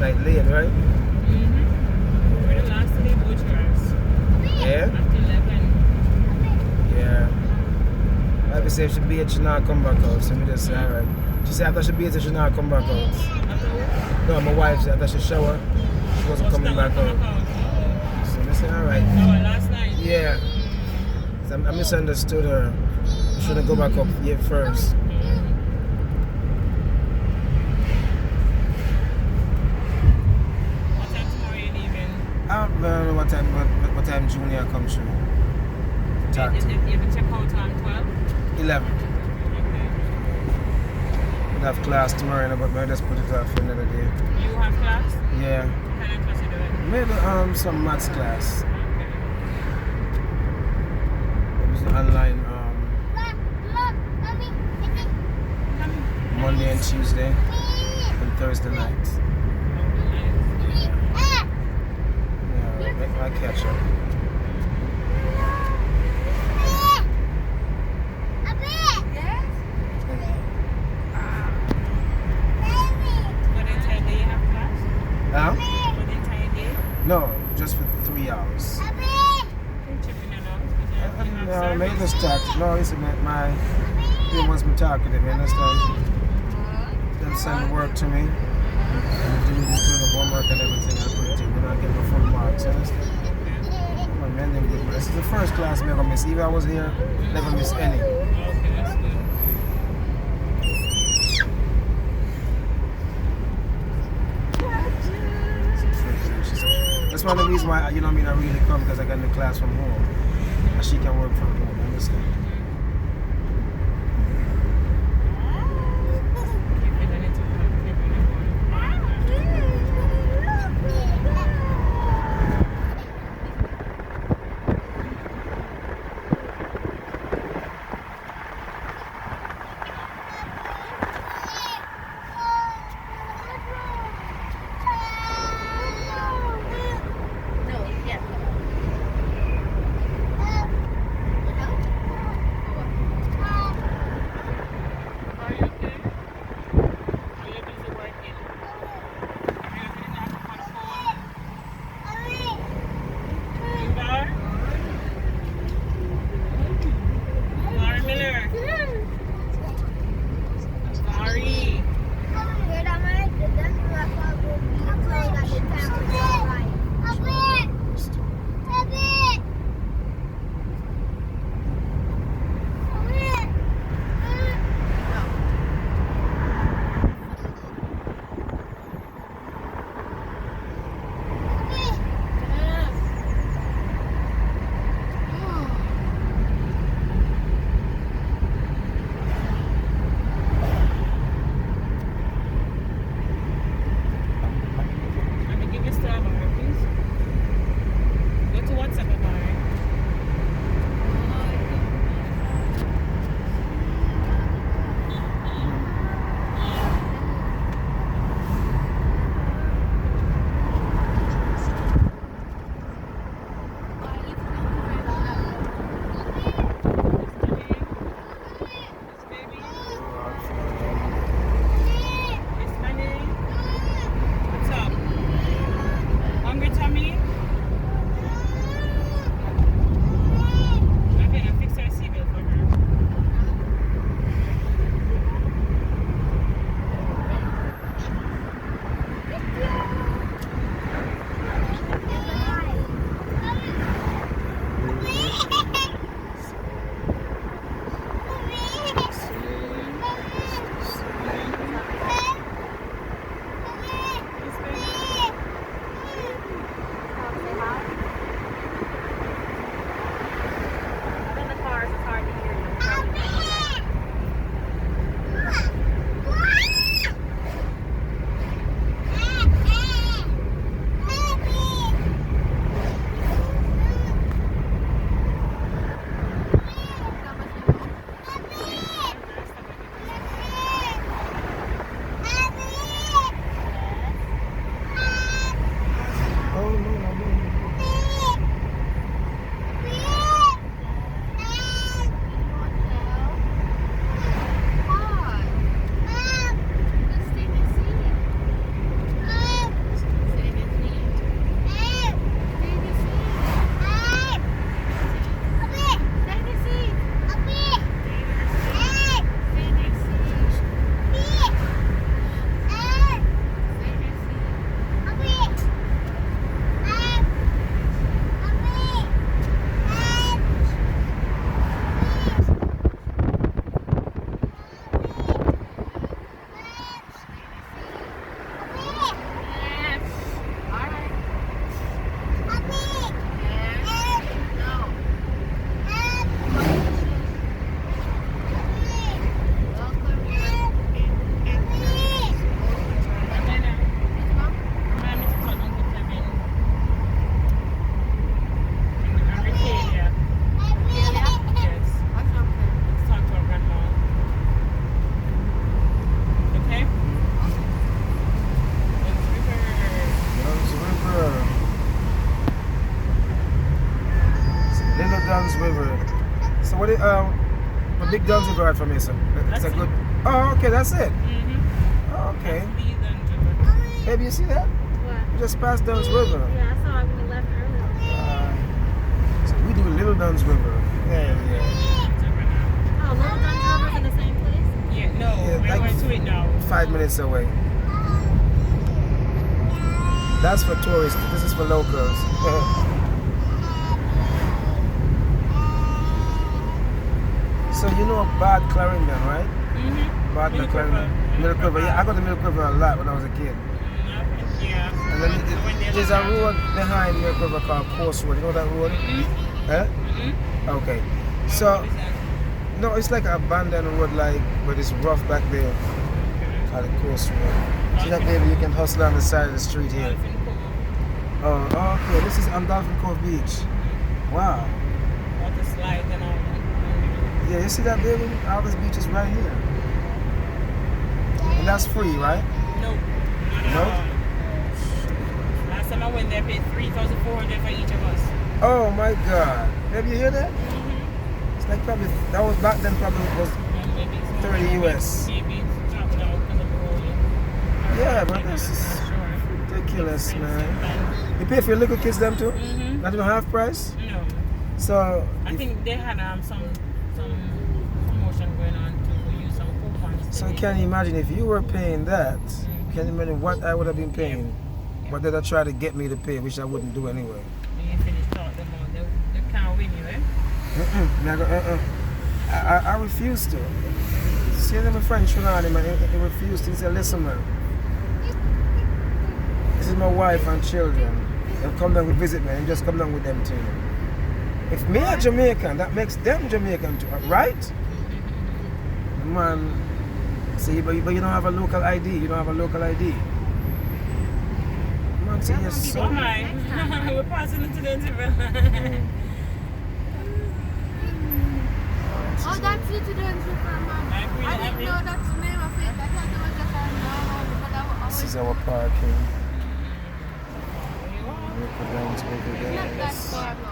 like late, right? Mm-hmm. We're the last to leave Bucharest. Yeah? After 11. Yeah. Like I say, if she beat, she not come back out. So me just say, alright. She said after she beat it, she not come back out. After what? No, my wife said after she shower, she wasn't coming back out. So me say, alright. Oh, last night? Yeah. So I misunderstood her. I shouldn't go back up yet first. What time tomorrow you leaving? I don't know what time Junior comes through. Talk to You have to check out on 12? 11. Okay. I have class tomorrow, but I just put it off for another day. You have class? Yeah. What kind of class you doing? Maybe some maths class. Okay. It was online Monday and Tuesday and Thursday nights. Yeah, I catch up. For the entire day you have class? Huh? For the entire day? No, just for 3 hours. Chipping it out? No, maybe just talk. No, it's my he wants me talking to me, understand? Then send the work to me. And do the homework and everything. I put it in. Then I get the full marks, understand? My man didn't get me. This is the first class I never miss. Even I was here, never miss any. Okay, that's good. That's one of the reasons why, you know what I mean, I really come because I got the class from home. And she can work from home, understand? So what? The Big Duns River right from here, so it's a That's good. Oh, okay, that's it. Mm-hmm. Oh, okay. Lee Duns River. Baby, you see that? What? We just passed Duns River. Yeah, I saw it when we left earlier. So we do Little Duns River. Yeah. Duns River now. Oh, Little Duns River's in the same place? Yeah, no, Yeah, we're like- going to it now. 5 minutes away. That's for tourists. This is for locals. So you know Bad Clarendon, right? Mm-hmm. Bad Milk Clarendon. River. Milk River. Yeah, I go to Milk River a lot when I was a kid. Yeah. And then there's a road behind Milk River called Coast Road. You know that road? Mm-hmm. Eh? Mm-hmm. Okay. So no, it's like an abandoned road, like but it's rough back there. Called the Coast Road. See that, baby? You can hustle on the side of the street here. Oh, okay. This is on Dolphin Cove Beach. Wow. Water slides and all that. Yeah, you see that, baby? All this beach is right here. And that's free, right? No. No? Last time I went there, I paid $3,400 for each of us. Oh my God. Baby, you hear that? It's like probably, that was back then probably was, And maybe it's 30 US. Maybe it's dropping out because of the rolling. yeah, but this is ridiculous, man. You pay for your little kids them too? Mm-hmm. Not even half price? No. So, I if- think they had some promotion going on to use some coupons. so can you imagine if you were paying that, can you imagine what I would have been paying? What did I try to get me to pay, which I wouldn't do anyway? When you finish talking them all, they can't win you, eh? Me, I go, I refuse to. See them my friend Shunani, man, he refused to. He said, listen man, this is my wife and children. They'll come down to visit me and just come down with them too. If me a Jamaican, that makes them Jamaican too, right? Man, see, but you don't have a local ID. You don't have a local ID. Man, say you're Oh so... my, we're passing into the interval. Oh, that's Little Duns River, Mom. I agree, I didn't know that's the name of it. I thought it was just a normal, but I This always is our parking. There you are. River Downs, River not that Downs. far, no.